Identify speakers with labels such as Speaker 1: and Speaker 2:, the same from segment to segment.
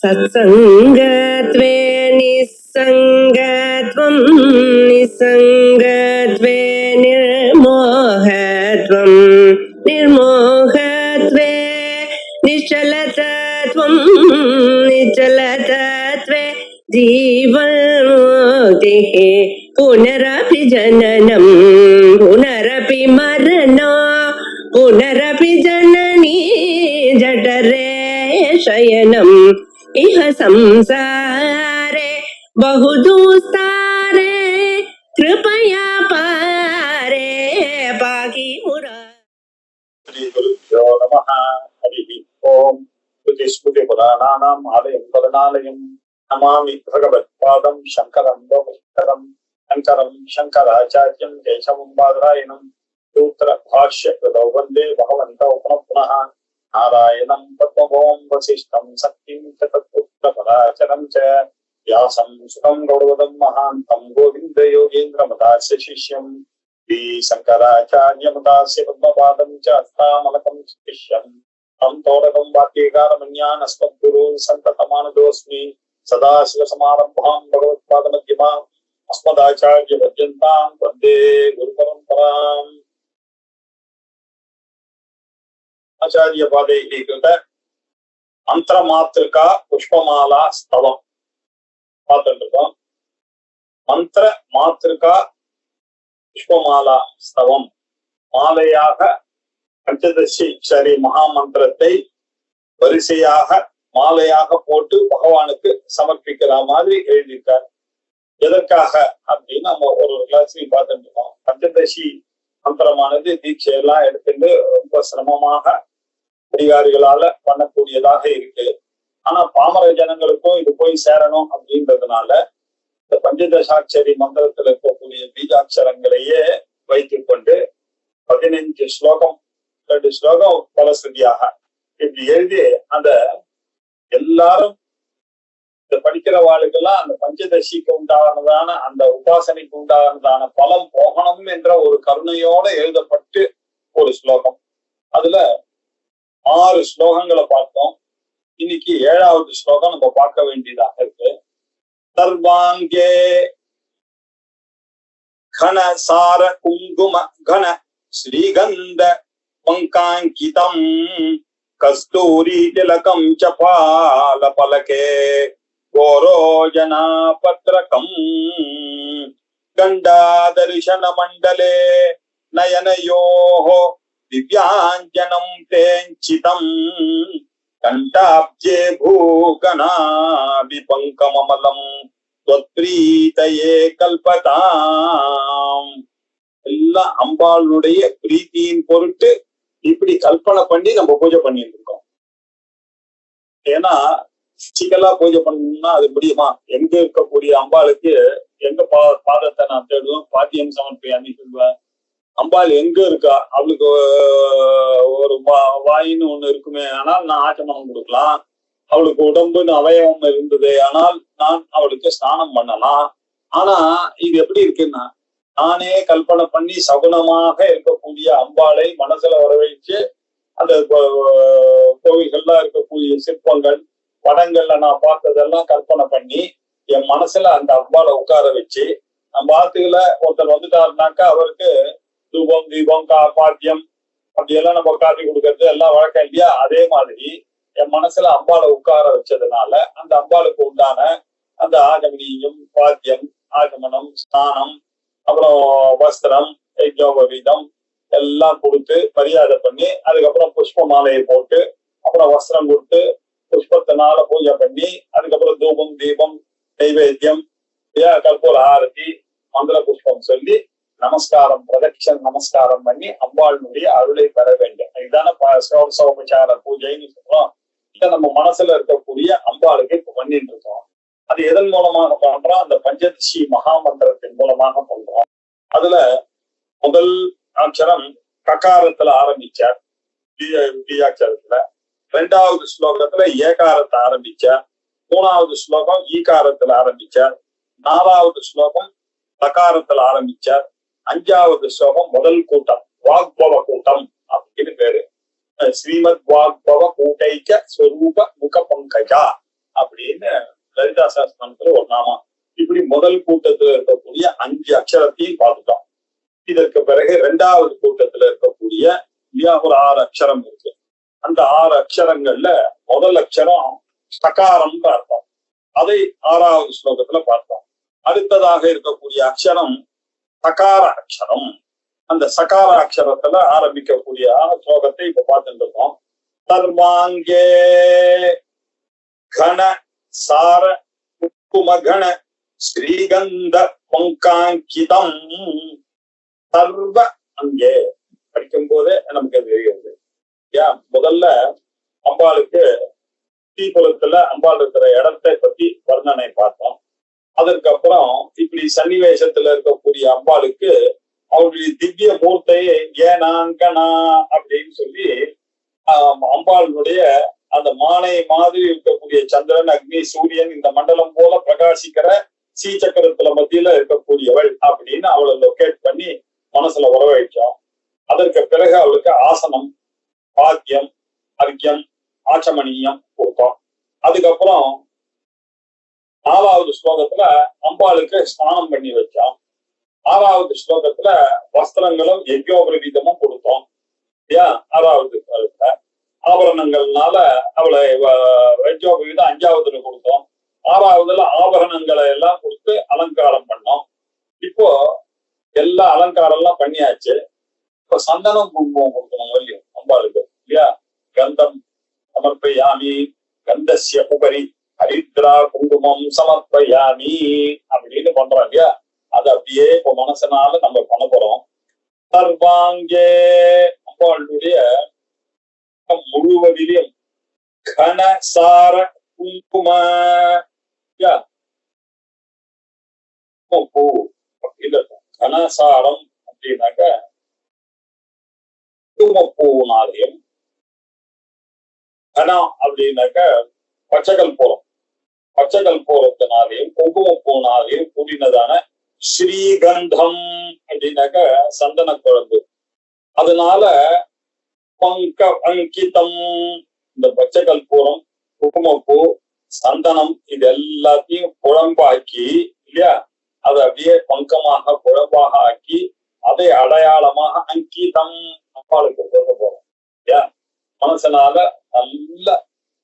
Speaker 1: सत्संगत्वे निस्संगत्वं निस्संगत्वे निर्मोहत्वं निर्मोहत्वे निश्चलतत्वं निश्चलतत्वे जीवन्मुक्तिः पुनरपि जननं पुनरपि मरणं पुनरपि जननी जठरे शयनम् इह संसारे बहुदुस्तारे कृपया पारे पाहि मुरारे।
Speaker 2: श्री गुरुभ्यो नमः। हरिः ओम्। श्रुतिस्मृतिपुराणानाम् आलयं करुणालयं नमामि भगवत्पादं शङ्करं लोकशङ्करं शङ्करं शङ्कराचार्यं केशवं बादरायणं सूत्रभाष्यकृतौ वन्दे भगवन्तौ पुनः पुनः नारायणं पद्मभवं वसिष्ठं शक्तिं च तत्पुत्रपराचरं च व्यासं सुतं गौरवदं महान्तं गोविन्दयोगीन्द्रमदास्य शिष्यं श्री शंकराचार्यमुदास्य पद्मपादं च हस्तामलकं शिष्यम् तं तोडकं वाक्यकारमन्यान् अस्मद्गुरून् सन्ततमानतोऽस्मि। सदाशिवसमारम्भां भगवत्पादमध्यमाम् अस्मदाचार्यपर्यन्तां वन्दे गुरुपरम्पराम्। आचार्यपादैः कृत मन्त्रमातृका पुष्पमाला स्तवम् பார்த்துருக்கோம். மந்திர மாத்திருக்கா புஷ்பமாலா ஸ்தவம் மாலையாக பஞ்சதசி சரி மகாமந்திரத்தை வரிசையாக மாலையாக போட்டு பகவானுக்கு சமர்ப்பிக்கிற மாதிரி எழுதியிருக்கார். எதற்காக அப்படின்னு நம்ம ஒரு கிளாஸ்லயும் பார்த்துட்டு இருக்கோம். பஞ்சதசி மந்திரமானது தீட்சையெல்லாம் எடுத்துட்டு ரொம்ப சிரமமாக அதிகாரிகளால பண்ணக்கூடியதாக இருக்கு. ஆனா பாமர ஜனங்களுக்கும் இது போய் சேரணும் அப்படின்றதுனால இந்த பஞ்சதசாட்சரி மந்திரத்துல இருக்கக்கூடிய பீஜாட்சரங்களையே வைத்துக் கொண்டு 15 ஸ்லோகம் 2 ஸ்லோகம் பலஸ்ருதியாக இப்படி எழுதி அந்த எல்லாரும் இந்த படிக்கிறவாளுக்கெல்லாம் அந்த பஞ்சதசிக்கு உண்டானதான அந்த உபாசனைக்கு உண்டானதான பலம் போகணும் என்ற ஒரு கருணையோட எழுதப்பட்டு ஒரு ஸ்லோகம். அதுல 6 ஸ்லோகங்களை பார்த்தோம். இன்னைக்கு 7வது ஸ்லோகம் நம்ம பார்க்க வேண்டியதாக இருக்கு. சர்வாங்கே கன சார குங்கும கன ஸ்ரீகந்த பங்காங்கிதம் கஸ்தூரி திலகம் சபால பலகே கோரோஜனா பத்ரகம் கண்டாதர்ஷன மண்டலே நயனயோஹோ திவ்யாஞ்சனம் தேஞ்சிதம் கண்டாப்ஜே பூகணாபிபங்கமமலம் த்வத்ப்ரீதயே கல்பதாம். எல்லாம் அம்பாளுடைய பிரீத்தியின் பொருட்டு இப்படி கல்பனை பண்ணி நம்ம பூஜை பண்ணிட்டு இருக்கோம். ஏன்னா சிக்கலா பூஜை பண்ணணும்னா அது முடியுமா? எங்க இருக்கக்கூடிய அம்பாளுக்கு எங்க பாதத்தை நான் தேடுவேன், பாத்தியம் சமர்ப்பியான்னு சொல்லுவேன். அம்பாள் எங்க இருக்கா? அவளுக்கு ஒரு வாயின்னு ஒண்ணு இருக்குமே, ஆனால் நான் ஆச்சமனம் கொடுக்கலாம். அவளுக்கு உடம்புன்னு அவயவம் இருந்தது, ஆனால் நான் அவளுக்கு ஸ்நானம் பண்ணலாம். ஆனா இது எப்படி இருக்குன்னா, நானே கல்பனை பண்ணி சகுனமாக இருக்கக்கூடிய அம்பாளை மனசுல வர வச்சு அந்த கோவில்கள்லாம் இருக்கக்கூடிய சிற்பங்கள் படங்கள்ல நான் பார்த்ததெல்லாம் கல்பனை பண்ணி என் மனசுல அந்த அம்பாளை உட்கார வச்சு நம்ம ஆத்துக்குள்ள ஒருத்தர் வந்துட்டாருனாக்கா அவருக்கு தூபம் தீபம் பாத்தியம் அப்படியெல்லாம் நம்ம காட்டி கொடுக்கறது எல்லாம் வழக்கம் இல்லையா? அதே மாதிரி என் மனசுல அம்பாளை உட்கார வச்சதுனால அந்த அம்பாளுக்கு உண்டான அந்த ஆகமனியம் பாத்தியம் ஆகமனம் ஸ்நானம் அப்புறம் வஸ்திரம் யஜ்ஞோபவீதம் எல்லாம் கொடுத்து மரியாதை பண்ணி அதுக்கப்புறம் புஷ்ப மாலையை போட்டு அப்புறம் வஸ்திரம் கொடுத்து புஷ்பத்தினால பூஜை பண்ணி அதுக்கப்புறம் தூபம் தீபம் நைவேத்தியம் கற்பூர ஆரத்தி மந்திர புஷ்பம் சொல்லி நமஸ்காரம் பிரதட்சன் நமஸ்காரம் பண்ணி அம்பாளுடைய அருளை பெற வேண்டும். இதுதானே சோபசார பூஜைன்னு சொல்றோம். இதை நம்ம மனசுல இருக்கக்கூடிய அம்பாளுக்கு இப்ப பண்ணிட்டு இருக்கோம். அது எதன் மூலமாக பண்றோம்? அந்த பஞ்சதசி மகாமந்திரத்தின் மூலமாக பண்றோம். அதுல முதல் அக்ஷரம் ககாரத்துல ஆரம்பிச்சார் பீஜாட்சரத்துல. 2வது ஸ்லோகத்துல ஏகாரத்தை ஆரம்பிச்சார். 3வது ஸ்லோகம் ஈகாரத்துல ஆரம்பிச்சார். 4வது ஸ்லோகம் தகாரத்துல ஆரம்பிச்சார். 5வது ஸ்லோகம் முதல் கூட்டம் வாக்பவ கூட்டம் அப்படின்னு பேரு. ஸ்ரீமத் வாக்பவ கூட்டைக்க ஸ்வரூப முக பங்கஜா அப்படின்னு லலிதா சாஸ்திரத்துல ஒரு நாமம். இப்படி முதல் கூட்டத்துல இருக்கக்கூடிய 5 அக்ஷரத்தையும் பார்த்துட்டோம். இதற்கு பிறகு 2வது கூட்டத்துல இருக்கக்கூடிய ஒரு 6 அக்ஷரம் இருக்கு. அந்த 6 அக்ஷரங்கள்ல முதல் அக்ஷரம் சகாரம் பார்த்தோம். அதை 6வது ஸ்லோகத்துல பார்த்தோம். அடுத்ததாக இருக்கக்கூடிய அக்ஷரம் சகார அக்ஷரம். அந்த சகார அக்ஷரத்துல ஆரம்பிக்கக்கூடிய ஸ்லோகத்தை இப்ப பார்த்துட்டு இருக்கோம். சர்வாங்கே கண சார குமகண ஸ்ரீகந்த பங்காங்கிதம். சர்வ அங்கே படிக்கும் போதே நமக்கு தெரிகிறது. முதல்ல அம்பாளுக்கு தீபுரத்துல அம்பாள் இருக்கிற இடத்தை பத்தி வர்ணனை பார்த்தோம். அதற்கப்புறம் இப்படி சன்னிவேசத்துல இருக்கக்கூடிய அம்பாளுக்கு அவருடைய திவ்ய மூர்த்தையை ஏனாங்கனா அப்படின்னு சொல்லி அம்பாளுடைய அந்த மானை மாதிரி இருக்கக்கூடிய சந்திரன், அக்னி, சூரியன் இந்த மண்டலம் போல பிரகாசிக்கிற சீச்சக்கரத்துல மத்தியில இருக்கக்கூடியவள் அப்படின்னு அவளை லொகேட் பண்ணி மனசுல வரவழைச்சோம். அதற்கு பிறகு அவளுக்கு ஆசனம், பாக்கியம், அர்க்கியம், ஆச்சமணியம் கொடுத்தோம். அதுக்கப்புறம் 4வது ஸ்லோகத்துல அம்பாளுக்கு ஸ்நானம் பண்ணி வச்சோம். 6வது ஸ்லோகத்துல வஸ்திரங்களும் யஜ்யோபரிதமும் கொடுத்தோம். 6வது ஆபரணங்கள்னால அவளை யஜ்யோபரிதம் 5வதுல கொடுத்தோம். 6வதுல ஆபரணங்களை எல்லாம் கொடுத்து அலங்காரம் பண்ணோம். இப்போ எல்லா அலங்காரம் எல்லாம் பண்ணியாச்சு. இப்ப சந்தனம் குங்குமம் கொடுக்கணும் இல்லையா அம்பாளுக்கு இல்லையா? கந்தம் சமர்ப்பயாமி கந்தஸ்ய உபரி ஹரித்ரா குங்குமம் சமர்ப்பயாமி அப்படின்னு பண்றோம் இல்லையா? அது அப்படியே இப்ப மனசனால நம்ம பண்ண போறோம். சர்வாங்கே அம்பாளுடைய முழுவதிலும் கனசார குங்கும பூ அப்படின்னு கனசாரம் அப்படின்னாக்க குங்குமப்பூனாலையும், கனம் அப்படின்னாக்க பச்சைகள் போறோம், பச்சைகள் போறதுனாலையும் குங்குமப்பூனாலையும் கூடினதான ஸ்ரீகந்தம் அப்படின்னாக்க சந்தன குழம்பு. அதனால பங்க அங்கிதம் இந்த பச்சை கற்பூரம், குங்குமப்பூ, சந்தனம் இது எல்லாத்தையும் குழம்பாக்கி இல்லையா, அதை அப்படியே பங்கமாக குழம்பாக ஆக்கி அதை அடையாளமாக அங்கிதம் அம்பாளுக்கு கொடுக்க போறோம் இல்லையா? மனசனால நல்ல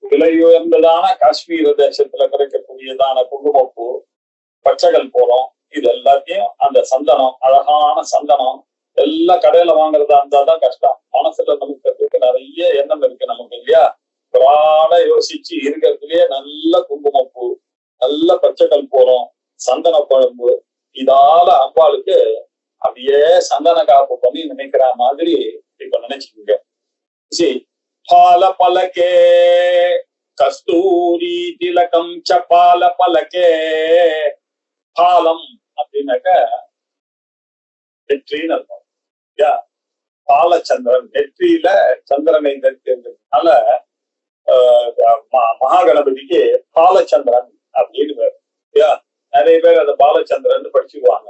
Speaker 2: விலையுயர்ந்ததான காஷ்மீர தேசத்துல கிடைக்கக்கூடியதான குங்குமப்பூ, பச்சைகள் போறோம், இது எல்லாத்தையும் அந்த சந்தனம், அழகான சந்தனம் எல்லாம் கடையில வாங்குறதா இருந்தாதான் கஷ்டம். மனசுல நமக்கு நிறைய எண்ணம் இருக்கு நமக்கு இல்லையா? பிராண யோசிச்சு இருக்கிறதுலயே நல்ல குங்குமப்பூ, நல்ல பச்சைகள் போறோம், சந்தன குழம்பு, இதால அம்பாளுக்கு அப்படியே சந்தன காப்பு பண்ணி நினைக்கிற மாதிரி இப்ப நினைச்சுக்கோங்க. பால பலகே கஸ்தூரி திலகம் ச பால பலகே. பாலம் அப்படின்னாக்க வெற்றின்னு அர்த்தம். பாலச்சந்திரன், நெற்றியில சந்திரனை தரிக்கிறதுனால மகாகணபதிக்கு பாலச்சந்திரன் அப்படின்னு பேர். நிறைய பேர் அந்த பாலச்சந்திரன் படிச்சுக்குவாங்க.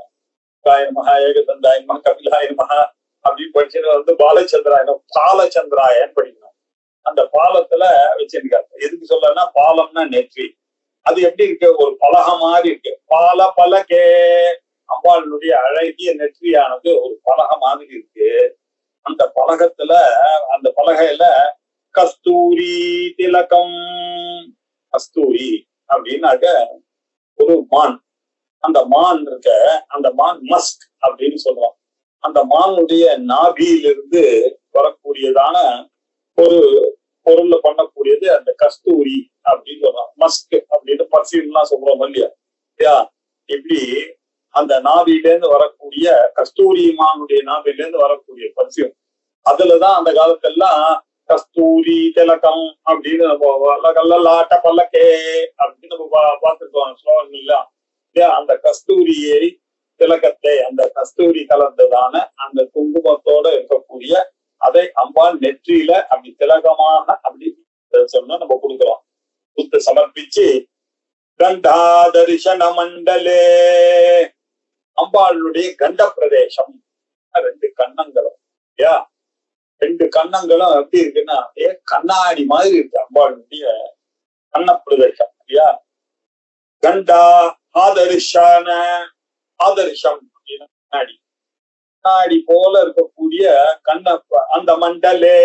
Speaker 2: மகா ஏகதந்தாய மகா கபிலாய மகா அப்படின்னு படிச்சுட்டு பாலச்சந்திராயனம் பாலச்சந்திராயன் படிக்கணும். அந்த பாலத்துல வச்சிருக்காரு. எதுக்கு சொல்லனா, பாலம்னா நெற்றி. அது எப்படி இருக்கு? ஒரு பலகை மாதிரி இருக்கு. பால பலகே, அம்பாளுடைய அழகிய நெற்றியானது ஒரு பலகை மாதிரி இருக்கு. அந்த பலகத்துல, அந்த பலகையில கஸ்தூரி திலகம், கஸ்தூரி அப்படின்னாக்க ஒரு மான். அந்த மான் இருக்க, அந்த மான் மஸ்க் அப்படின்னு சொல்றோம். அந்த மானுடைய நாபியிலிருந்து வரக்கூடியதான ஒரு பொருள்ல பண்ணக்கூடியது அந்த கஸ்தூரி அப்படின்னு சொல்றோம். மஸ்க் அப்படின்னு பர்ஃபியூம் எல்லாம் சொல்றோம் இல்லையா? இப்படி அந்த நாபில இருந்து வரக்கூடிய கஸ்தூரி மானுடைய நாபில இருந்து வரக்கூடிய பர்ஃபியூம், அதுலதான் அந்த காலத்தெல்லாம் கஸ்தூரி திலகம் அப்படின்னு லாட்ட பல்லக்கே அப்படின்னு நம்ம பார்த்துருக்கோம் ஸ்லோகங்கள் எல்லாம். அந்த கஸ்தூரியை, திலகத்தை, அந்த கஸ்தூரி கலந்ததான அந்த குங்குமத்தோட இருக்கக்கூடிய அதை அம்பாள் நெற்றியில அப்படி திலகமாக அப்படி சொன்னா நம்ம கொடுக்கிறோம். புத்த சமர்ப்பிச்சு கண்டா தரிசன மண்டலே, அம்பாளுடைய கண்ட பிரதேசம், 2 கண்ணங்களும் இல்லையா? 2 கண்ணங்களும் எப்படி இருக்குன்னா கண்ணாடி மாதிரி இருக்கு. அம்பாளுடைய அன்னப்பிரதேசம் இல்லையா. கண்டா ஆதர்ஷான, ஆதர்ஷம் அப்படின்னா கண்ணாடி, கண்ணாடி போல இருக்கக்கூடிய அந்த மண்டலே,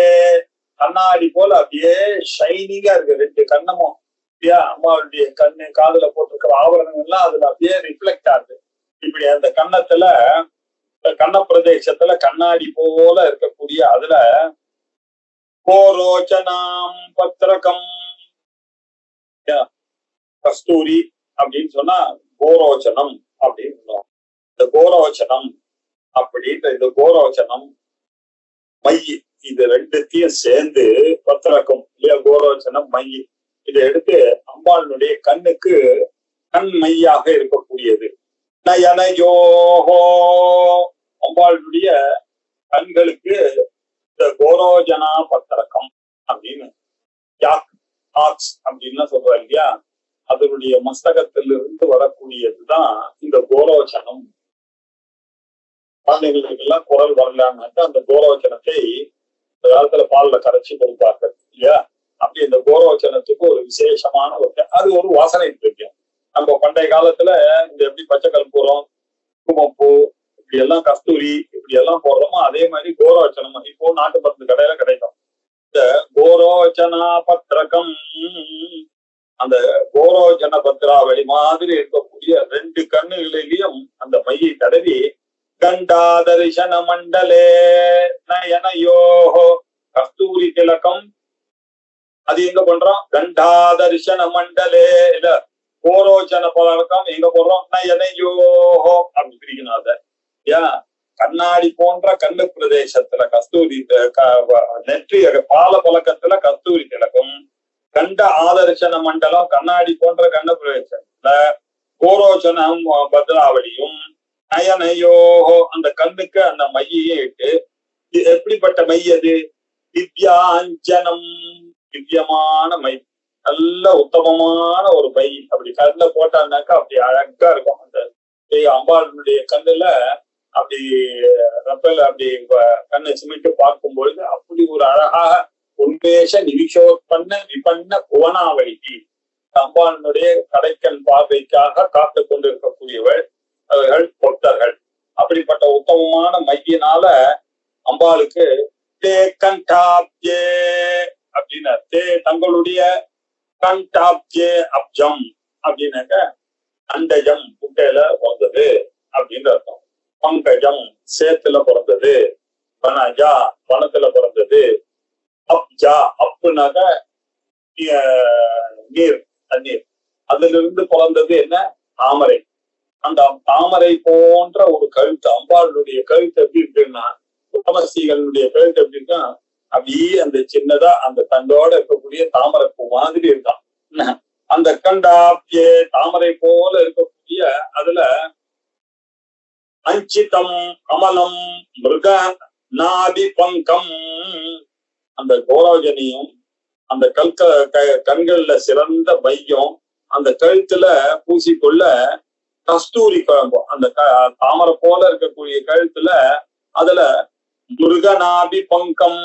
Speaker 2: கண்ணாடி போல அப்படியே ஷைனிங்கா இருக்கு ரெண்டு கண்ணமும் இல்லையா. அம்மாவுடைய கண்ணு காதுல போட்டிருக்கிற ஆபரணங்கள்லாம் அதுல அப்படியே ரிஃப்ளெக்ட் ஆகுது. இப்படி அந்த கண்ணத்துல, கண்ண பிரதேசத்துல கண்ணாடி போல இருக்கக்கூடிய அதுல கோரோச்சனாம் பத்திரகம், கஸ்தூரி அப்படின்னு சொன்னா கோரோச்சனம் அப்படின்னு சொல்லுவோம். இந்த கோரோச்சனம் அப்படின்ற இந்த கோரோச்சனம் மை, இது ரெண்டுத்தையும் சேர்ந்து பத்திரக்கம் இல்லையா, கோரோச்சனம் மை, இதை எடுத்து அம்பாளுடைய கண்ணுக்கு கண் மையாக இருக்கக்கூடியது. நயனயோஹோ, அம்பாளுடைய கண்களுக்கு இந்த கோரோஜனா பத்திரக்கம் அப்படின்னு அப்படின்னு சொல்றாரு இல்லையா, அதனுடைய மஸ்தகத்திலிருந்து வரக்கூடியதுதான் இந்த கோரோச்சனம். குழந்தைங்களுக்கு எல்லாம் குரல் வரலான்னாக்கா அந்த கோரோச்சனத்தை இந்த காலத்துல பால்ல கரைச்சி கொடுப்பார்கள் இல்லையா. அப்படி இந்த கோரோச்சனத்துக்கு ஒரு விசேஷமான அது ஒரு வாசனை இருக்கும். நம்ம பண்டைய காலத்துல இந்த எப்படி பச்சை கற்பூரம், குங்குமப்பூ, இப்படி எல்லாம் கஸ்தூரி இப்படி எல்லாம் போடுறோமோ அதே மாதிரி கோரோச்சனம் இப்போ நாட்டு மருந்து கடையில கிடைக்கும். இந்த கோரோச்சனா பத்திரகம், அந்த கோரோச்சன பத்திராவளி மாதிரி இருக்கக்கூடிய ரெண்டு கண்ணுகளிலையும் அந்த மையை தடவி கண்டாதரிசன மண்டலே நயனயோஹோ கஸ்தூரி திலகம், அது எங்க பண்றோம், கண்டாதரிசன மண்டலே இல்ல கோரோச்சன பழக்கம் எங்க போடுறோம், நயனயோஹோ அப்படி பிரிக்கணும். அத ஏன் கண்ணாடி போன்ற கண்ணு பிரதேசத்துல கஸ்தூரி நெற்றி பால பழக்கத்துல கஸ்தூரி திலகம், கண்ட ஆதர்சன மண்டலம் கண்ணாடி போன்ற கண்ண பிரதேசத்துல கோரோச்சனம் பத்ராவளியும், நயனயோஹோ அந்த கண்ணுக்கு அந்த மையையே இட்டு, எப்படிப்பட்ட மை அது, திவ்யாஞ்சனம் திவ்யமான மை, நல்ல உத்தமமான ஒரு மை. அப்படி கண்ணுல போட்டான்னாக்கா அப்படி அழகா இருக்கும். அந்த அம்பாளுடைய கண்ணுல அப்படி ரப்பல் அப்படி கண்ணை சிமிட்டு பார்க்கும் பொழுது அப்படி ஒரு அழகாக உன்மேஷ நிவிஷோத்பன்ன விபன்ன புவனாவளிக்கு அம்பாளுடைய கடைக்கண் பார்வைக்காக காத்து கொண்டிருக்கக்கூடியவள் அவர்கள் பக்தர்கள். அப்படிப்பட்ட உத்தமமான மையினால அம்பாளுக்கு தே கண்டாப்ஜே அப்படின்னா, தே தங்களுடைய கண்டாப்ஜே அப்ஜம் அப்படின்னாக்க அண்டஜம் குட்டையில பிறந்தது அப்படின்னு அர்த்தம். பங்கஜம் சேத்துல பிறந்தது, பனஜா பணத்துல பிறந்தது, அப்ஜா அப்புனாக்க நீர் தண்ணீர், அதுல இருந்து பிறந்தது என்ன, தாமரை. அந்த தாமரை போன்ற ஒரு கழுத்து அம்பாளுடைய கழுத்து எப்படி இருக்குன்னா, உத்தமஸ்ரீகளுடைய கழுத்து எப்படி இருக்கா, அப்படியே அந்த சின்னதா அந்த தண்டோட இருக்கக்கூடிய தாமரை பூ மாதிரி இருக்கான். அந்த கண்டாப்ஜே தாமரை போல இருக்கக்கூடிய அதுல அஞ்சிதம் கமலம் மிருக நாதி பங்கம், அந்த கோரோஜனியும் அந்த கண்கள்ல சிறந்த மையம் அந்த கழுத்துல பூசிக்கொள்ள கஸ்தூரி குழம்பு, அந்த தாமரை போல இருக்கக்கூடிய கழுத்துல அதுல முருகநாபி பங்கம்,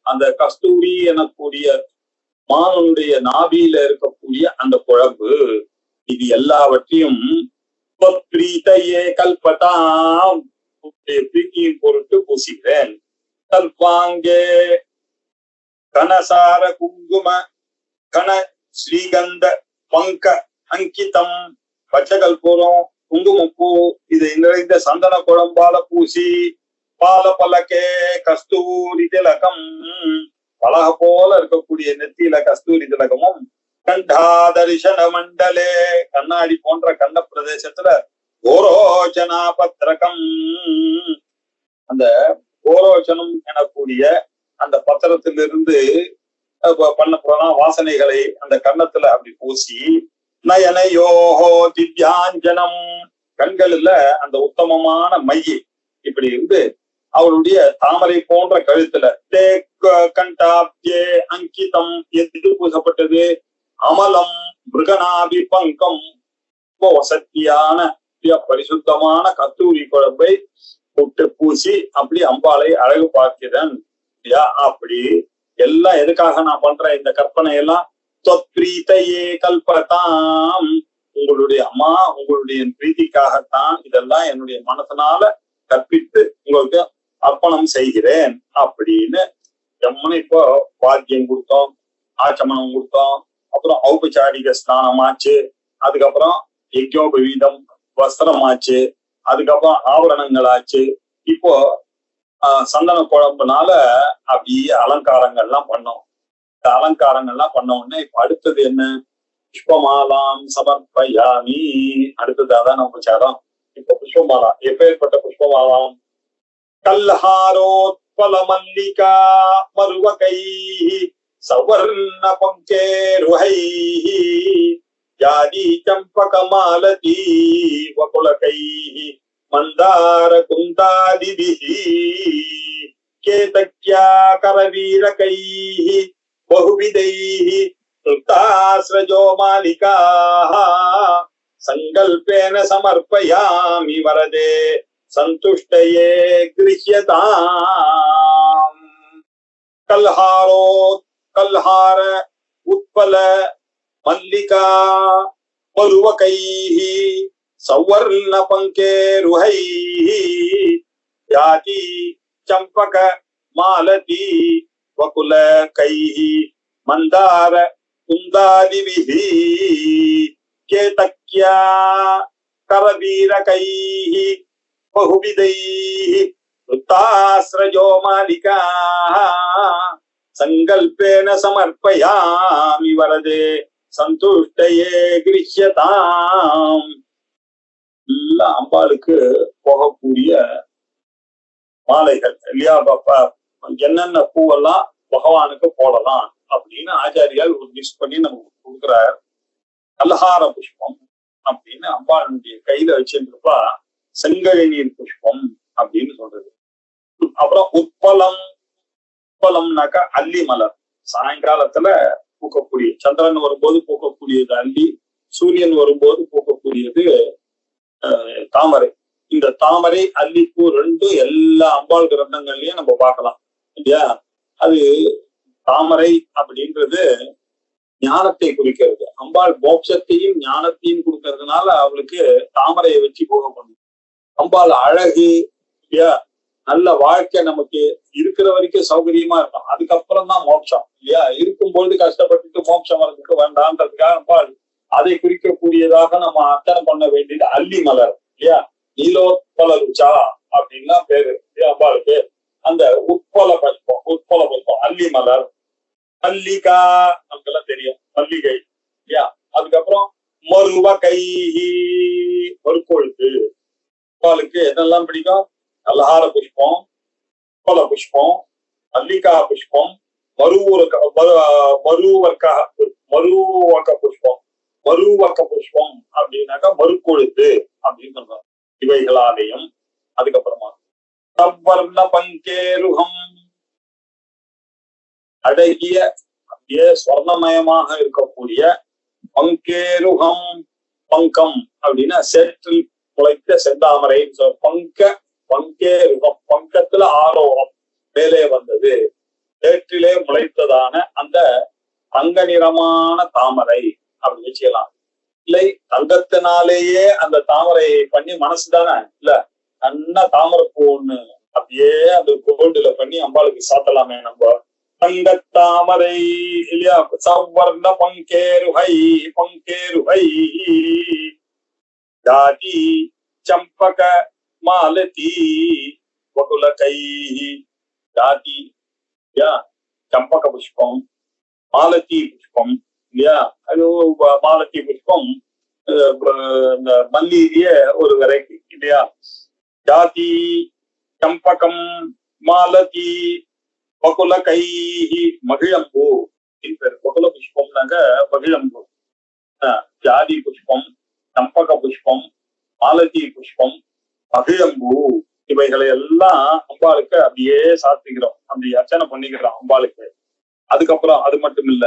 Speaker 2: அந்த கஸ்தூரி எனக்கூடிய மானுடைய நாபியில இருக்கக்கூடிய அந்த குழம்பு, இது எல்லாவற்றையும் பிரீத்தையே கல்பதாம் பிரீத்தியின் பொருட்டு பூசிக்கிறேன். கல்பாங்கே கனசார குங்கும கன ஸ்ரீகந்த பங்க அங்கிதம், பச்சை கற்பூரம் குங்குமப்பூ இது நிறைந்த சந்தன குழம்பால பூசி, பால பலகே கஸ்தூரி திலகம் பலக போல இருக்கக்கூடிய நெத்தியில கஸ்தூரி திலகமும், கண்டாதரிசன மண்டலே கண்ணாடி போன்ற கண்ட பிரதேசத்துல கோரோச்சனா பத்திரகம், அந்த கோரோச்சனம் எனக்கூடிய அந்த பத்திரத்திலிருந்து பண்ண போனா வாசனைகளை அந்த கன்னத்துல அப்படி பூசி, நயனயோஹோ திவ்யாஞ்சனம் கண்களுல அந்த உத்தமமான மையை இப்படி இருந்து அவளுடைய தாமரை போன்ற கழுத்துல தே கண்டாப்ஜே அங்கிதம் எது பூசப்பட்டது, அமலம் மிருகநாபி பங்கம் வசத்தியான பரிசுத்தமான கத்தூரி குழம்பை போட்டு பூசி அப்படி அம்பாளை அழகு பார்க்கிறேன். அப்படி எல்லாம் எதுக்காக நான் பண்றேன் இந்த கற்பனை எல்லாம், தொத்பிரீதையே கல்பதாம், உங்களுடைய அம்மா உங்களுடைய பிரீத்திக்காகத்தான் இதெல்லாம் என்னுடைய மனசனால கற்பித்து உங்களுக்கு அர்ப்பணம் செய்கிறேன் அப்படின்னு ஜம்முன்னு இப்போ வாத்தியம் கொடுத்தோம், ஆச்சமனம் கொடுத்தோம், அப்புறம் ஔபச்சாரிக ஸ்நானமாச்சு, அதுக்கப்புறம் யஜ்ஞோபவீதம் வஸ்திரமாச்சு, அதுக்கப்புறம் ஆபரணங்கள் ஆச்சு. இப்போ சந்தன குழம்புனால அப்படியே அலங்காரங்கள்லாம் பண்ணோம். இந்த அலங்காரங்கள்லாம் பண்ண உடனே இப்ப அடுத்தது என்ன? புஷ்பமாலாம் சமர்ப்பயாமி. அடுத்ததாதான் உபச்சாரம். இப்ப புஷ்பமாலா. எப்பேற்பட்ட புஷ்பமாலாம்? கல்ஹாரோத்பல மல்லிகா மருவகை சவர்ண பங்கேருஹை ஜாதி சம்பகமாலதி வகுலகை மந்தார குந்தாதிபிஹி கேதக்யா கரவீரகைஹி பகுவிதைஹி ருக்தாஸ்ரஜோ மாலிகாஹ சங்கல்பேன சமர்ப்பயாமி வரதே சந்துஷ்டயே கிருஹ்யதாம். கல்ஹார உத்பல மல்லிகா மருவகைஹி சவர்ண பங்கேருஹைஹி ஜாதி சம்பக மாலதி வகுலகைஹி மந்தார குந்தாதிபிஹி கேதக்யா கரவீரகைஹி பகுவிதைஹி ருத்தாஸ்ரஜோ மாலிகாஹ சங்கல்பேன சமர்ப்பயாமி வரதே சந்துஷ்டயே கிருஹ்யதாம். எல்லாம் அம்பாளுக்கு போகக்கூடிய மாலைகள் இல்லையா? என்னென்ன பூவெல்லாம் பகவானுக்கு போடலாம் அப்படின்னு ஆச்சாரியால் ஒரு லிஸ்ட் பண்ணி நமக்கு கொடுக்குறார். கல்ஹார புஷ்பம் அப்படின்னு அம்பாளுடைய கையில வச்சிருப்பா செங்கழி நீர் புஷ்பம் அப்படின்னு சொல்றது. அப்புறம் உட்பலம்னாக்கா அல்லி மலர். சாயங்காலத்துல பூக்கக்கூடிய, சந்திரன் வரும்போது பூக்கக்கூடியது அல்லி, சூரியன் வரும்போது பூக்கக்கூடியது தாமரை. இந்த தாமரை அல்லிப்பூ ரெண்டும் எல்லா அம்பாள் கிரந்தங்கள்லயும் நம்ம பார்க்கலாம் இல்லையா? அது தாமரை அப்படின்றது ஞானத்தை குறிக்கிறது. அம்பாள் மோட்சத்தையும் ஞானத்தையும் கொடுக்கறதுனால அவளுக்கு தாமரையை வச்சு போக பண்ணும். அம்பாள் அழகு இல்லையா? நல்ல வாழ்க்கை நமக்கு இருக்கிற வரைக்கும் சௌகரியமா இருக்கும், அதுக்கப்புறம் தான் மோட்சம் இல்லையா? இருக்கும்பொழுது கஷ்டப்பட்டுட்டு மோட்சம் வரதுக்கு வேண்டான்றதுக்காக அம்பாள் அதை குறிக்கக்கூடியதாக நம்ம அர்ச்சனை பண்ண வேண்டியது அல்லி மலர் இல்லையா? நீலோத்பல ருச்சா அப்படின்னா பேரு அம்பாளுக்கு. அந்த உட்பல புஷ்பம் அல்லி மலர். மல்லிகா நமக்கு எல்லாம் தெரியும், மல்லிகை இல்லையா? அதுக்கப்புறம் மருவகைஹி மறுக்கொழுத்து. அம்பாளுக்கு என்னெல்லாம் பிடிக்கும்? கல்ஹார புஷ்பம், உட்பல புஷ்பம், மல்லிகா புஷ்பம், மருவக்க புஷ்பம். மருவக்க புஷ்பம் அப்படின்னாக்கா மறுக்கொழுத்து அப்படின்னு சொல்றாங்க. இவைகளாலையும் அதுக்கப்புறமா சவ்வர்ண பங்கேருகம் அடங்கிய அப்படியே ஸ்வர்ணமயமாக இருக்கக்கூடிய பங்கேருகம். பங்கம் அப்படின்னா சேற்றில் முளைத்த செந்தாமரை. பங்கேருகம் பங்கத்துல ஆரோகம் மேலே வந்தது, சேற்றிலே முளைத்ததான அந்த தங்க நிறமான தாமரை அப்படி வச்சுக்கலாம். இல்லை தங்கத்தினாலேயே அந்த தாமரையை பண்ணி மனசு தானே இல்ல, நல்ல தாமரை பூ ஒண்ணு அப்படியே அந்த கோல்டுல பண்ணி அம்பாளுக்கு சாத்தலாமே நம்ம. தங்க தாமரை இல்லையா? சவ்வர்ண பங்கேருஹை ஜாதி சம்பக மாலதி வகுலகை. ஜாதி சம்பக புஷ்பம், மாலதி புஷ்பம் இல்லையா? அது மாலதி புஷ்பம் இந்த மல்லியிலேயே ஒரு வெரைட்டி இல்லையா? ஜாதி சம்பகம் மாலதி பகுலகை மகிழம்பூ. பகுல புஷ்பம்னாக்க மகிழம்பூ. ஜாதி புஷ்பம், சம்பக புஷ்பம், மாலதி புஷ்பம், மகிழம்பூ இவைகளை எல்லாம் அம்பாளுக்கு அப்படியே சாத்திக்கிறோம், அப்படி அர்ச்சனை பண்ணிக்கிறோம் அம்பாளுக்கு. அதுக்கப்புறம் அது மட்டும் இல்ல,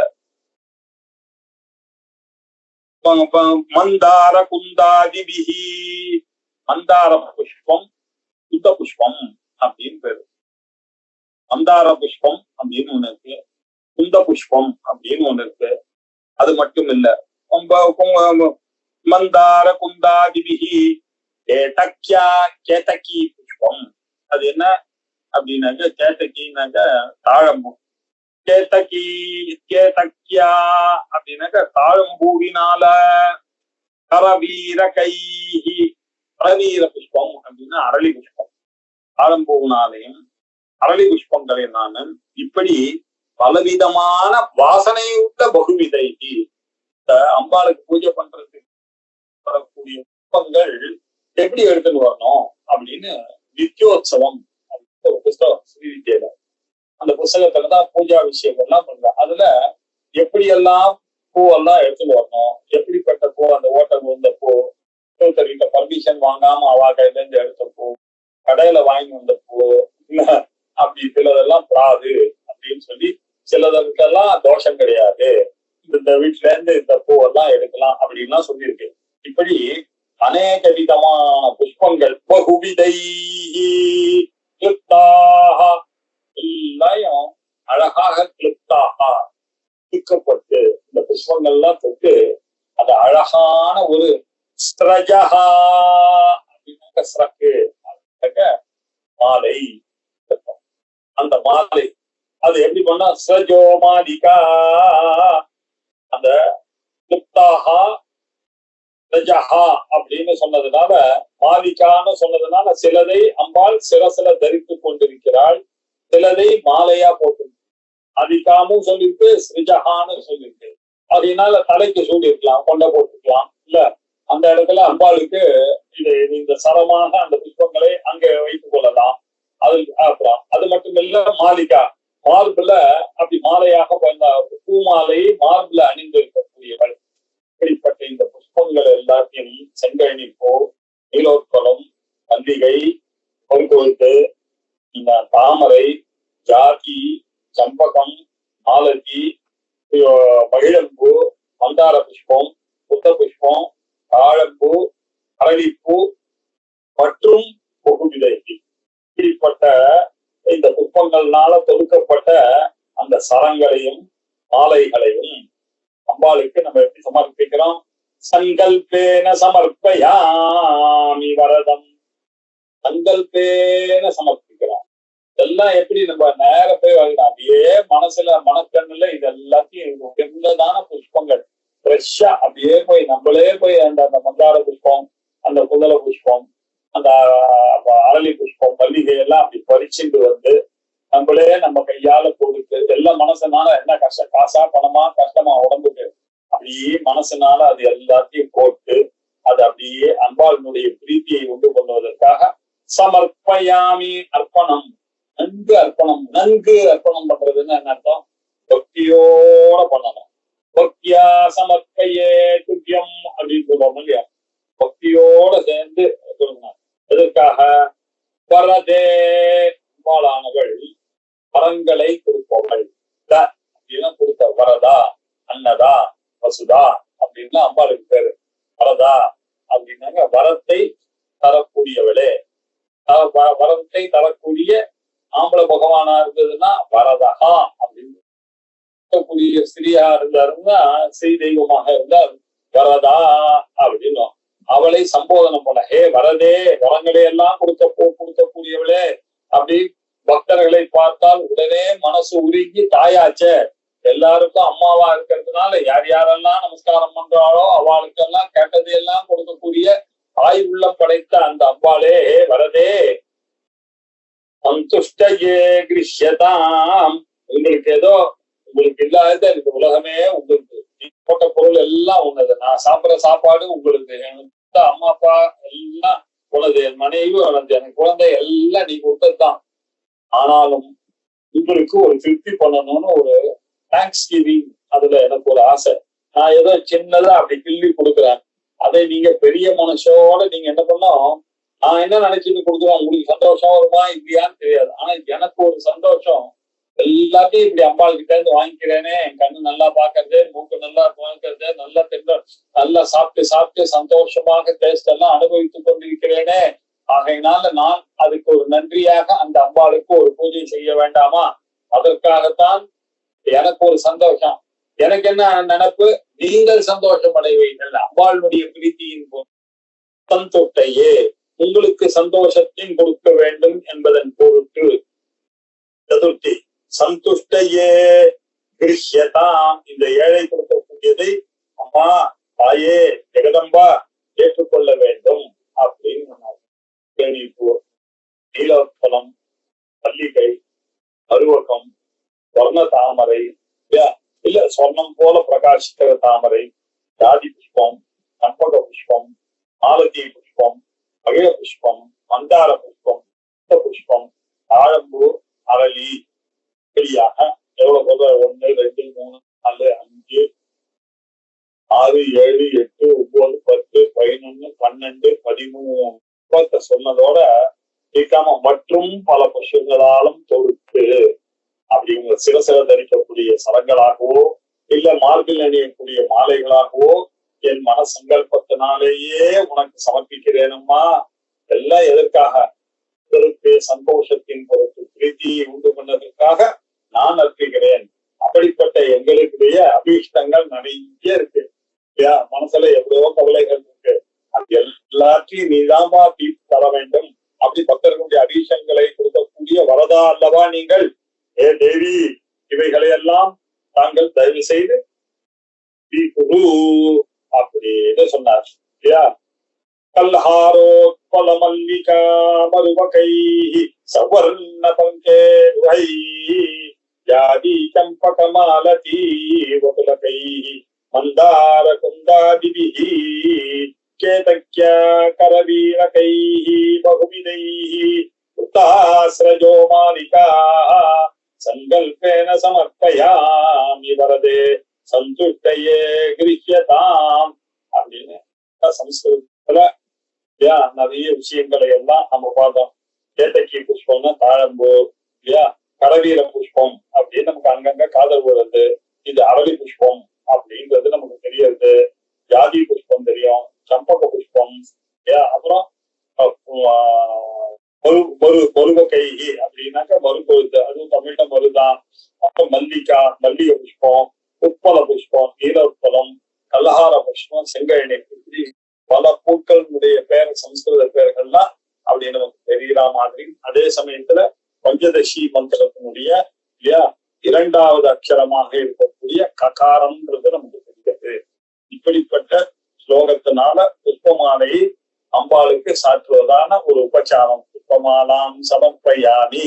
Speaker 2: மந்தார குந்தாதிபிஹி. மந்தார புஷ்பம், குந்த புஷ்பம் அப்படின்னு பேரு. மந்தார புஷ்பம் அப்படின்னு ஒண்ணு இருக்கு, குந்த புஷ்பம் அப்படின்னு ஒண்ணு இருக்கு. அது மட்டும் இல்ல, மந்தார குந்தாதிபிகி கேதக்கியா கேதக்கி புஷ்பம். அது என்ன அப்படின்னாக்க கேதக்கின்னாக்க தாழம்பூ. கேதக்கி கேதக்கியா அப்படின்னாக்க தாழம்பூவினால கரவீர கைஹி. கரவீர புஷ்பம் அப்படின்னா அரளி புஷ்பம். தாழம்பூவினாலையும் அரளி புஷ்பங்களினாலும் இப்படி பலவிதமான வாசனையுள்ள பகுவிதைகி. அம்பாளுக்கு பூஜை பண்றதுக்கு வரக்கூடிய புஷ்பங்கள் எப்படி எடுத்துட்டு வரணும் அப்படின்னு நித்யோத்சவம் அப்படின்னு ஒரு புஸ்தகம் ஸ்ரீவித்யில. அந்த புஸ்தகத்துலதான் பூஜா விஷயங்கள்லாம் பண்றாங்க. அதுல எப்படியெல்லாம் பூவெல்லாம் எடுத்துட்டு வரணும், எப்படிப்பட்ட பூ, அந்த ஓட்டல் வந்த பூ, ஒருத்தர்கிட்ட பர்மிஷன் வாங்காம அவா கையில இருந்து எடுத்த பூ, கடையில வாங்கி வந்த பூ, அப்படி சிலதெல்லாம் பிராது அப்படின்னு சொல்லி, சிலதற்கெல்லாம் தோஷம் கிடையாது, இந்த வீட்டுல இருந்து இந்த பூவெல்லாம் எடுக்கலாம் அப்படின்லாம் சொல்லியிருக்கு. இப்படி அநேக விதமான புஷ்பங்கள் பகுவிதை கிளிப்தாக எல்லாம் அழகாக கிளிப்தாக துக்கப்பட்டு இந்த புஷ்பங்கள்லாம் தொட்டு அது அழகான ஒரு ஸ்ரஜஹா அப்படின்னாக்க ஸ்ரக்கு மாலை. அந்த மாலை அது எப்படி பண்ணா ஸ்ரஜோ மாலிகா. அந்த கிளிப்தாகா ரஜஹா அப்படின்னு சொன்னதுனால, மாலிகான்னு சொன்னதுனால சிலதை அம்பாள் சிரசில தரித்து கொண்டிருக்கிறாள், சிலதை மாலையா போட்டு அதிகாமும் சொல்லிருக்கு, ஸ்ரிஜஹான்னு சொல்லிருக்கு. அதனால தலைக்கு சூடிருக்கலாம், கொண்டை போட்டுக்கலாம். இல்ல அந்த இடத்துல அம்பாளுக்கு இது இந்த சரமாக அந்த புஷ்பங்களை அங்கே வைத்துக் கொள்ளலாம். அது அப்புறம் அது மட்டும் இல்ல, மாலிகா மார்புல அப்படி மாலையாக பூமாலை மார்புல அணிந்திருக்கக்கூடியவள். இப்படிப்பட்ட இந்த புஷ்பங்கள் எல்லாத்தையும் செங்கழனி பூ, நீலோத்பலம், மல்லிகை, பொங்கோத்து, இந்த தாமரை, ஜாதி, சம்பகம், மாலதி, மகிழம்பூ, மந்தார புஷ்பம், புத்த புஷ்பம், தாழம்பூ, அரளிப்பூ மற்றும் பொகுவிதை. இப்படிப்பட்ட இந்த புஷ்பங்கள்னால தொடுக்கப்பட்ட அந்த சரங்களையும் மாலைகளையும் அம்பாளுக்கு நம்ம எப்படி சமர்ப்பிக்கிறோம்? சங்கல்பேன சமர்ப்பயாமி வரதம். சங்கல்பேன சமர்ப்பிக்கிறோம். இதெல்லாம் எப்படி நம்ம நேர போய் வாங்கினோம், அப்படியே மனசுல மனக்கண்ணுல இது எல்லாத்தையும் உயர்ந்ததான புஷ்பங்கள் ஃப்ரெஷ்ஷா அப்படியே போய் நம்மளே போய் அந்த மந்தார புஷ்பம், அந்த புதல புஷ்பம், அந்த அரளி புஷ்பம், மல்லிகை எல்லாம் அப்படி பறிச்சுட்டு வந்து நம்மளே நம்ம கையால கொடுத்து, எல்லாம் மனசுனால என்ன கஷ்டம், காசா பணமா கஷ்டமா உடம்புக்கு, அப்படியே மனசுனால அது எல்லாத்தையும் போட்டு அது அப்படியே அம்பாளுடைய பிரீத்தியை உண்டு பண்ணுவதற்காக சமர்ப்பயாமி அர்ப்பணம். நன்கு அர்ப்பணம். நன்கு அர்ப்பணம் பண்றதுன்னு என்ன அர்த்தம்? பக்தியோட பண்ணணும். பக்தியா சமர்ப்பையே துக்கியம் அப்படின்னு சொல்றோம் இல்லையா? பக்தியோட சேர்ந்து சொல்லணும். எதற்காக? வரதே அம்பாளானவள் வரங்களை கொடுப்பவள். அப்படின்னா கொடுத்த வரதா, அன்னதா, வசுதா அப்படின்னா அம்பாளுக்கு பேரு. வரதா அப்படின்னாங்க வரத்தை தரக்கூடியவளே. வரத்தை தரக்கூடிய ஆம்பளை பகவானா இருந்ததுன்னா வரதகா அப்படின்னு, ஸ்திரீயா இருந்தாருன்னா ஸ்ரீ தெய்வமாக இருந்தால் வரதா அப்படின்னு அவளை சம்போதனம் பண்ண. ஹே வரதே, வரங்களை எல்லாம் கொடுக்கக்கூடியவளே அப்படி பக்தர்களை பார்த்தால் உடனே மனசு உருகி தாயாச்சே, எல்லாருக்கும் அம்மாவா இருக்கிறதுனால யார் யாரெல்லாம் நமஸ்காரம் பண்றாளோ அவளுக்கெல்லாம் கேட்டது எல்லாம் கொடுக்கக்கூடிய தாய் உள்ளம் படைத்த அந்த அம்பாளே வரதே சந்துஷ்டயே கிருஷ்யதாம். உங்களுக்கு ஏதோ உங்களுக்கு இல்லாத இந்த உலகமே உங்களுக்கு, நீ போட்ட பொருள் எல்லாம் உன்னது, நான் சாப்பிடுற சாப்பாடு உங்களுக்கு, எனக்கு அம்மா அப்பா எல்லாம் உனது, என் மனைவி உனது, எனக்கு குழந்தை எல்லாம் நீ கொடுத்ததுதான். ஆனாலும் உங்களுக்கு ஒரு திருப்தி பண்ணணும்னு ஒரு தேங்க்ஸ் கிவிங், அதுல எனக்கு ஒரு ஆசை. நான் ஏதோ சின்னதா அப்படி கிள்ளி கொடுக்குறேன், அதை நீங்க பெரிய மனசோட நீங்க என்ன பண்ணோம், நான் என்ன நினைச்சுட்டு கொடுக்குறேன், உங்களுக்கு சந்தோஷம் வருமா இல்லையான்னு தெரியாது. ஆனா எனக்கு ஒரு சந்தோஷம், எல்லாத்தையும் இப்படி அம்பாள் கிட்ட இருந்து வாங்கிக்கிறேனே, என் கண்ணு நல்லா பாக்குறது, மூக்கு நல்லா பார்க்கறது, நல்லா நல்லா சாப்பிட்டு சந்தோஷமாக டேஸ்ட் எல்லாம் அனுபவித்துக் கொண்டிருக்கிறேனே, ஆகையினால நான் அதுக்கு ஒரு நன்றியாக அந்த அம்பாளுக்கு ஒரு பூஜை செய்ய வேண்டாமா? அதற்காகத்தான் எனக்கு ஒரு சந்தோஷம். எனக்கு என்ன நினைப்பு, நீங்கள் சந்தோஷம் அடைவீர்கள். அம்பாளுடைய பிரீத்தியின் சந்தோட்டையே, உங்களுக்கு சந்தோஷத்தையும் கொடுக்க வேண்டும் என்பதன் பொருட்டு. சதுர்த்தி சந்துஷ்டையே கிருஷ்யதாம், இந்த ஏழை கொடுக்கக்கூடியதை அம்மா தாயே ஜெகதம்பா ஏற்றுக்கொள்ள வேண்டும் அப்படின்னு நீலோத்பலம், மல்லிகை, அருவகம், சொர்ண தாமரை, இல்ல சொர்ணம் போல பிரகாசிக்கிற தாமரை, ஜாதி புஷ்பம், கம்பக புஷ்பம், மாலதி புஷ்பம், மகிழ புஷ்பம், மந்தார புஷ்பம், புஷ்பம், தாழம்பூ, அரளி, இப்படியாக எவ்வளவு சொல்ற 1 2 3 4 5 6 7 8 9 10 11 12 13 சொன்னதோட கேட்காம மற்றும் பல புஷ்பங்களாலும் தொடுத்து அப்படி உங்க சிரசில தரிக்கக்கூடிய சரங்களாகவோ இல்ல மார்பில் அணியக்கூடிய மாலைகளாகவோ என் மன சங்கல்பத்தினாலேயே உனக்கு சமர்ப்பிக்கிறேனம்மா. எல்லாம் எதற்காக? உங்களுக்கு சந்தோஷத்தின் பொருட்டு பிரீத்தியை உண்டு பண்ணதற்காக நான் அர்ப்பிக்கிறேன். அப்படிப்பட்ட எங்களுடைய அபீஷ்டங்கள் நிறைய இருக்கு இல்லையா? மனசுல எவ்வளவோ கவலைகள் இருக்கு. அது எல்லாத்தையும் நீதான்பா தீர்த்து தர வேண்டும். அப்படி பக்தர்களுடைய அபீஷங்களை கொடுக்கக்கூடிய வரதா அல்லவா நீங்கள்? ஏ தேவி, இவைகளை எல்லாம் தாங்கள் தயவு செய்து குரு அப்படின்னு சொன்னார் இல்லையா? கல்ஹாரோத்பல மல்லிகா மருவகை சவர்ண பங்கேருகை யாதி சம்பக மாலதி வகுலகை மந்தார குந்தாதிபிஹி கேதக்ய கரவீரகை பகுவிதைஹி உத்தாஸ்ரஜோ மாலிகா சங்கல்பேன சமர்ப்பயாமி வரதே சந்துஷ்டையே கிருஹ்யதாம் அப்படின்னு சம்ஸ்கிருதத்துல நிறைய விஷயங்களை எல்லாம் நம்ம பார்த்தோம். கேட்டக்கி புஷ்பம்னா தாழம்பூ இல்லையா? கரவீர புஷ்பம் அப்படின்னு நமக்கு அங்கங்க காதல் வருது. இது அரளி புஷ்பம் அப்படின்றது நமக்கு தெரியுது. ஜாதி புஷ்பம் தெரியும், சம்பக புஷ்பம் இல்லையா? அப்புறம் மருவகைகி அப்படின்னாக்கா மறுபொழுது, அதுவும் தமிழ்ல மருதான். அப்புறம் மல்லிகை புஷ்பம், உட்பல புஷ்பம், நீலோத்பலம், கல்லஹார புஷ்பம், செங்கழனி, இப்படி பல பூக்களுடைய பேர் சம்ஸ்கிருத பேர்கள்லாம் அப்படி நமக்கு தெரியற மாதிரி. அதே சமயத்துல பஞ்சதசி மந்திரத்தினுடைய இல்லையா 2வது அக்ஷரமாக இருக்கக்கூடிய ககாரம்ன்றது நமக்கு தெரிகிறது. இப்படிப்பட்ட ஸ்லோகத்தினால புஷ்பமாலையை அம்பாளுக்கு சாற்றுவதான ஒரு உபச்சாரம். புஷ்பமாலாம் சமர்ப்பயாமி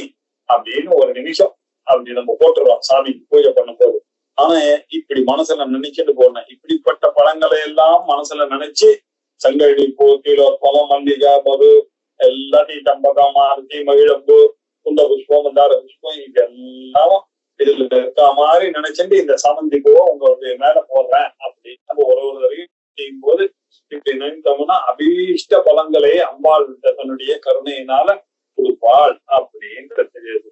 Speaker 2: அப்படின்னு ஒரு நிமிஷம் அப்படி நம்ம போட்டுறோம் சாமிக்கு பூஜை பண்ணும் போது. ஆனா இப்படி மனசுல நினைச்சிட்டு போனேன். இப்படிப்பட்ட பழங்களை எல்லாம் மனசுல நினைச்சு சங்கடி பூ, கீழோத்பலம், மல்லிகா, மது, எல்லாத்தையும் சம்பகம், மாருதி, மகிழம்பு, குந்த புஷ்பம், மந்தார புஷ்பம், இதெல்லாம் இதுல இருக்க மாதிரி நினைச்சுட்டு இந்த சாமந்தி பூவை உங்களுடைய மேல போடுறேன் அப்படின்னு நம்ம ஒருவரையும் செய்யும் போது இப்படி நினைத்தோம்னா அபீஷ்ட பலங்களை அம்பாள் தன்னுடைய கருணையினால கொடுப்பாள் அப்படின்னு தெரியுது.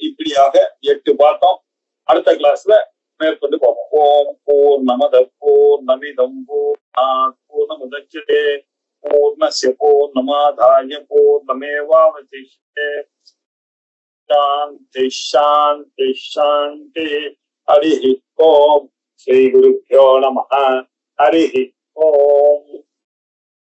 Speaker 2: இப்படியாக 8 பார்த்தோம். அடுத்த கிளாஸ்ல மேற்கொண்டு பார்ப்போம். ஓம் பூர்ணமத பூர்ணமிதம் பூர்ணமுதச்யதே பூர்ணஸ்ய பூர்ணமாதாய பூர்ணமேவாவசிஷ்யதே. சாந்தி சாந்தி சாந்தி. ஹரி ஓம். ஸ்ரீ குருப்யோ நமஹ. ஹரி ஓம்.